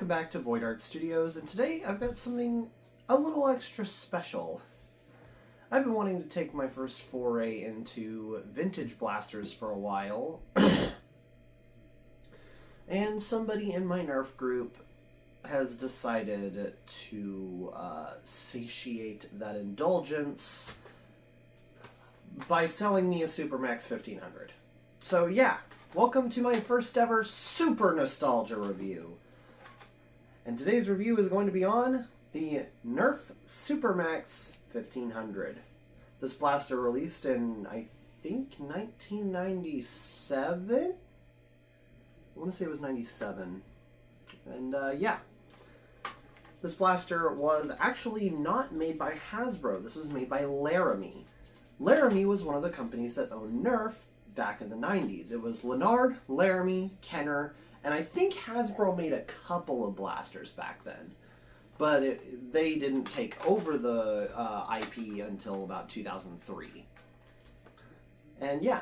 welcome back to Void Art Studios, and today I've got something a little extra special. I've been wanting to take my first foray into vintage blasters for a while, and somebody in my Nerf group has decided to satiate that indulgence by selling me a SuperMAXX 1500. So yeah, welcome to my first ever super nostalgia review. And today's review is going to be on the Nerf SuperMAXX 1500. This blaster released in, I think, 1997? I want to say it was 97. And yeah, this blaster was actually not made by Hasbro. This was made by Laramie. Laramie was one of the companies that owned Nerf back in the 90s. It was Lennard, Laramie, Kenner, and I think Hasbro made a couple of blasters back then. But they didn't take over the IP until about 2003. And yeah,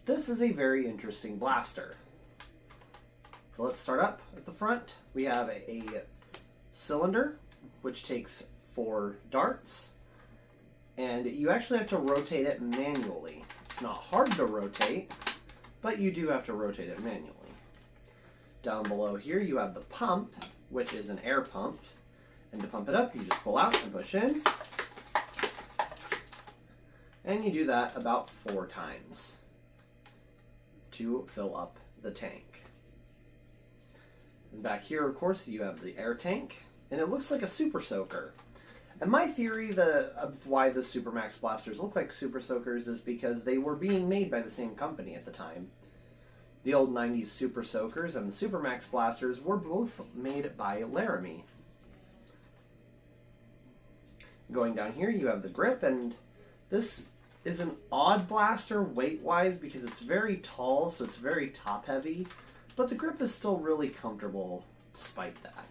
this is a very interesting blaster. So let's start up at the front. We have a cylinder, which takes 4 darts. And you actually have to rotate it manually. It's not hard to rotate, but you do have to rotate it manually. Down below here you have the pump, which is an air pump. And to pump it up, you just pull out and push in. And you do that about 4 times to fill up the tank. And back here, of course, you have the air tank. And it looks like a super soaker. And my theory of why the SuperMAXX blasters look like super soakers is because they were being made by the same company at the time. The old 90s super soakers and the SuperMAXX blasters were both made by Laramie. Going down here, you have the grip, and this is an odd blaster weight-wise because it's very tall, so it's very top-heavy, but the grip is still really comfortable despite that.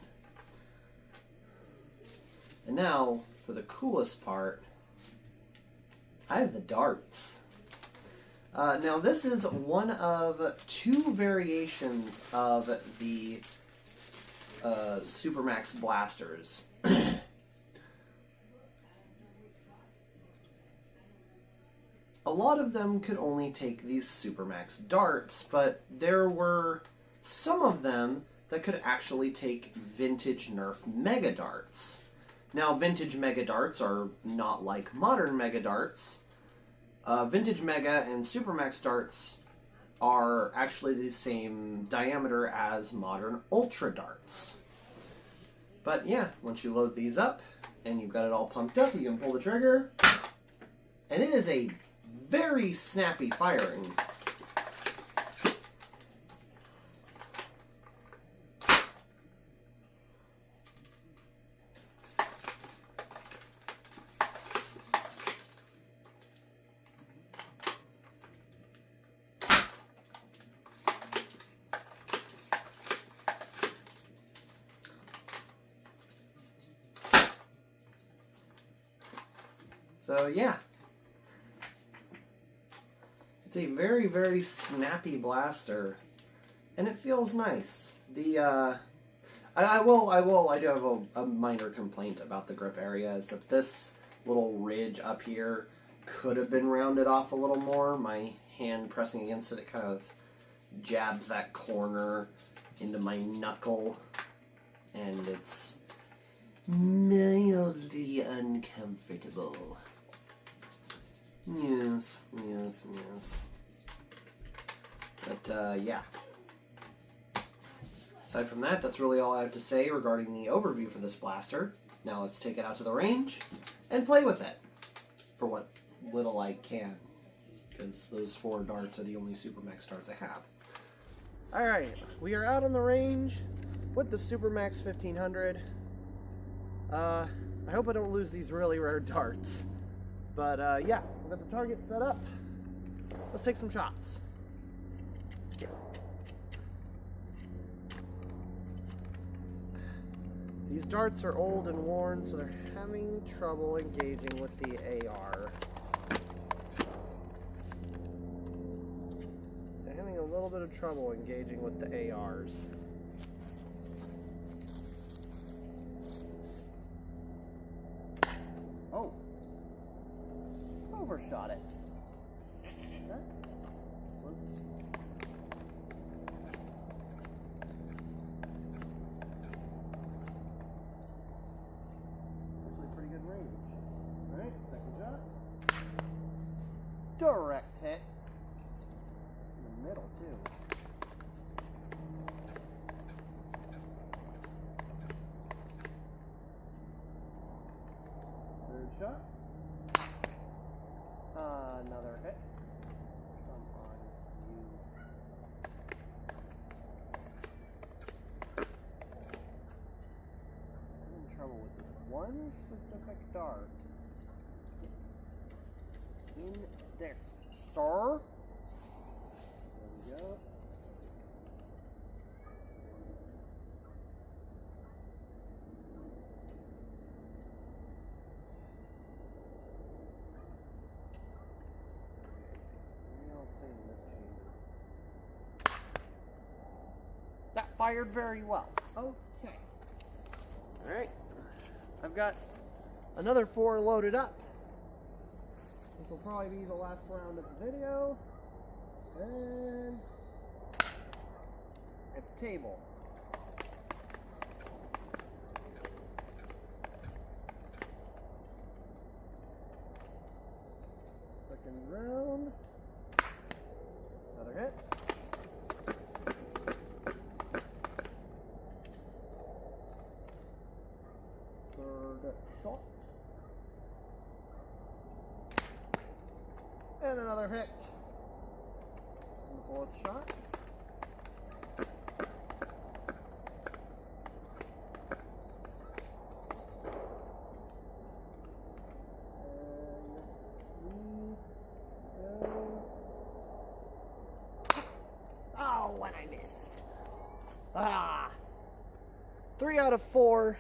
And now, for the coolest part, I have the darts. Now, this is one of 2 variations of the SuperMAXX blasters. A lot of them could only take these SuperMAXX darts, but there were some of them that could actually take vintage Nerf Mega Darts. Now, vintage Mega Darts are not like modern Mega Darts. Vintage Mega and SuperMAXX darts are actually the same diameter as modern Ultra Darts. But yeah, once you load these up and you've got it all pumped up, you can pull the trigger, and it is a very snappy firing. So yeah, it's a very, very snappy blaster, and it feels nice. The I do have a minor complaint about the grip area, is that this little ridge up here could have been rounded off a little more. My hand pressing against it, it kind of jabs that corner into my knuckle, and it's mildly uncomfortable. Yes. But, yeah. Aside from that, that's really all I have to say regarding the overview for this blaster. Now let's take it out to the range and play with it. For what little I can. Because those 4 darts are the only SuperMAXX darts I have. Alright, we are out on the range with the SuperMAXX 1500. I hope I don't lose these really rare darts. But, yeah, we've got the target set up. Let's take some shots. These darts are old and worn, so they're having trouble engaging with the AR. They're having a little bit of trouble engaging with the ARs. overshot it. That was... actually pretty good range. Alright, second shot. Direct hit. In the middle, too. Third shot. Another hit. Come on, you. I'm in trouble with this one specific dart. In there. Sir. There we go. That fired very well. Okay. Alright. I've got another 4 loaded up. This will probably be the last round of the video. And at the table. Second round. Another hit. Third shot. And another hit. And the fourth shot. Oh, and I missed. 3 out of 4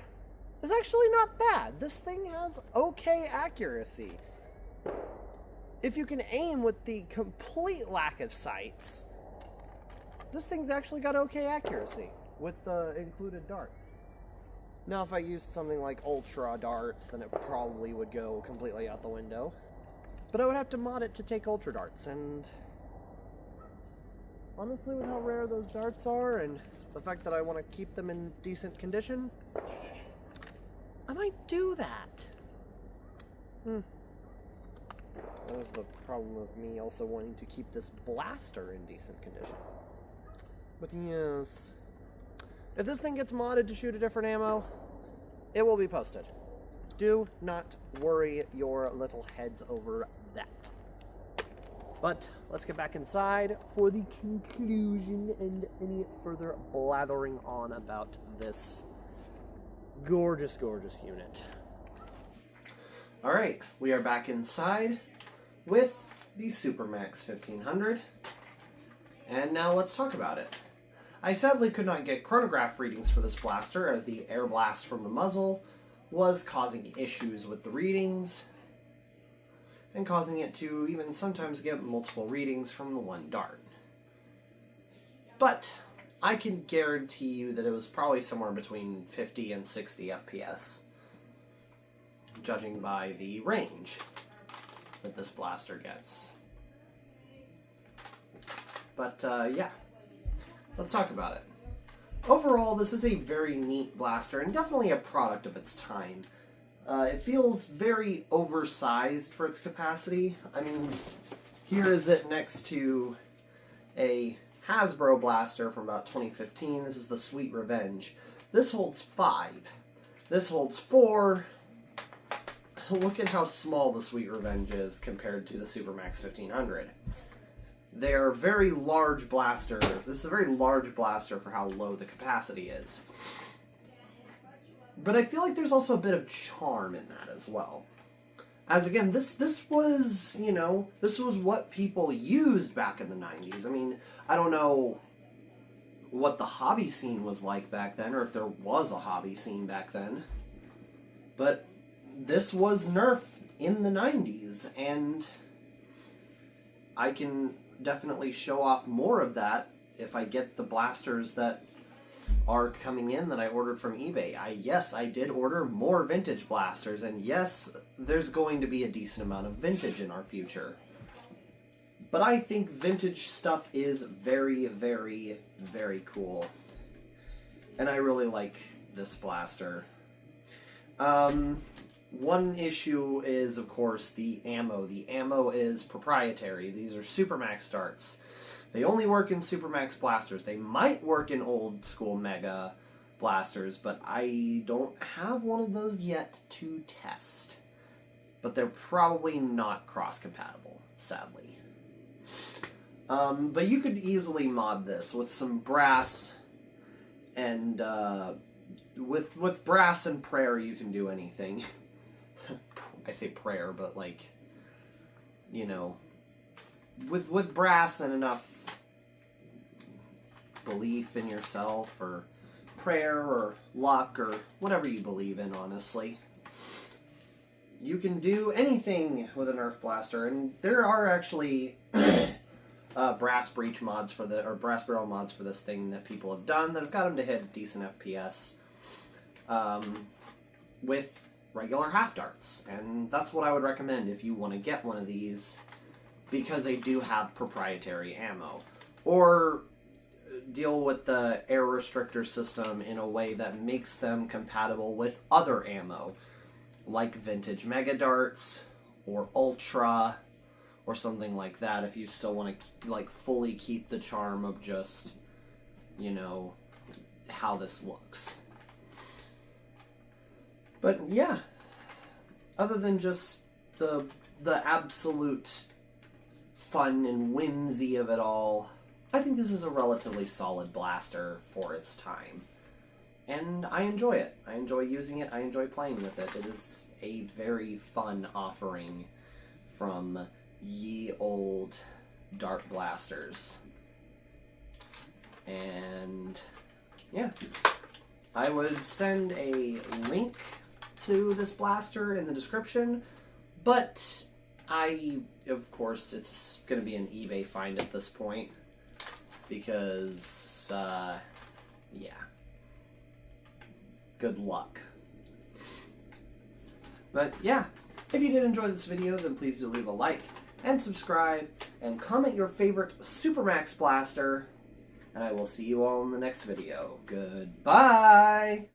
is actually not bad. This thing has okay accuracy. If you can aim with the complete lack of sights, this thing's actually got okay accuracy with the included darts. Now, if I used something like ultra darts, then it probably would go completely out the window. But I would have to mod it to take ultra darts, and honestly, with how rare those darts are, and the fact that I want to keep them in decent condition, I might do that. That was the problem of me also wanting to keep this blaster in decent condition. But yes, if this thing gets modded to shoot a different ammo, it will be posted. Do not worry your little heads over that. But let's get back inside for the conclusion and any further blathering on about this gorgeous, gorgeous unit. Alright, we are back inside with the SuperMAXX 1500. And now let's talk about it. I sadly could not get chronograph readings for this blaster, as the air blast from the muzzle was causing issues with the readings, and causing it to even sometimes get multiple readings from the one dart. But I can guarantee you that it was probably somewhere between 50 and 60 FPS, judging by the range that this blaster gets. But yeah, let's talk about it. Overall, this is a very neat blaster and definitely a product of its time. It feels very oversized for its capacity. I mean, here is it next to a Hasbro blaster from about 2015. This is the Sweet Revenge. This holds 5. This holds 4. Look at how small the Sweet Revenge is compared to the SuperMAXX 1500. They are very large blaster. This is a very large blaster for how low the capacity is. But I feel like there's also a bit of charm in that as well. As again, this was, you know, this was what people used back in the 90s. I mean, I don't know what the hobby scene was like back then, or if there was a hobby scene back then. But this was Nerf in the 90s, and I can definitely show off more of that if I get the blasters that are coming in that I ordered from eBay. Yes, I did order more vintage blasters, and yes, there's going to be a decent amount of vintage in our future. But I think vintage stuff is very, very, very cool. And I really like this blaster. One issue is, of course, the ammo. The ammo is proprietary. These are SuperMAXX darts. They only work in SuperMAXX blasters. They might work in old school Mega blasters, but I don't have one of those yet to test. But they're probably not cross-compatible, sadly. But you could easily mod this with some brass, and with brass and prayer you can do anything. I say prayer, but like, you know, with brass and enough belief in yourself, or prayer, or luck, or whatever you believe in, honestly, you can do anything with a Nerf blaster. And there are actually brass breech mods for the, or brass barrel mods for this thing that people have done that have got them to hit decent FPS with regular half darts, and that's what I would recommend if you want to get one of these, because they do have proprietary ammo. Or deal with the air restrictor system in a way that makes them compatible with other ammo, like vintage Mega darts, or Ultra, or something like that, if you still want to like fully keep the charm of just, you know, how this looks. But yeah, other than just the absolute fun and whimsy of it all, I think this is a relatively solid blaster for its time. And I enjoy it. I enjoy using it. I enjoy playing with it. It is a very fun offering from ye old dart blasters. And yeah, I would send a link to this blaster in the description, but of course, it's going to be an eBay find at this point, because, yeah, good luck. But yeah, if you did enjoy this video, then please do leave a like, and subscribe, and comment your favorite SuperMAXX blaster, and I will see you all in the next video. Goodbye!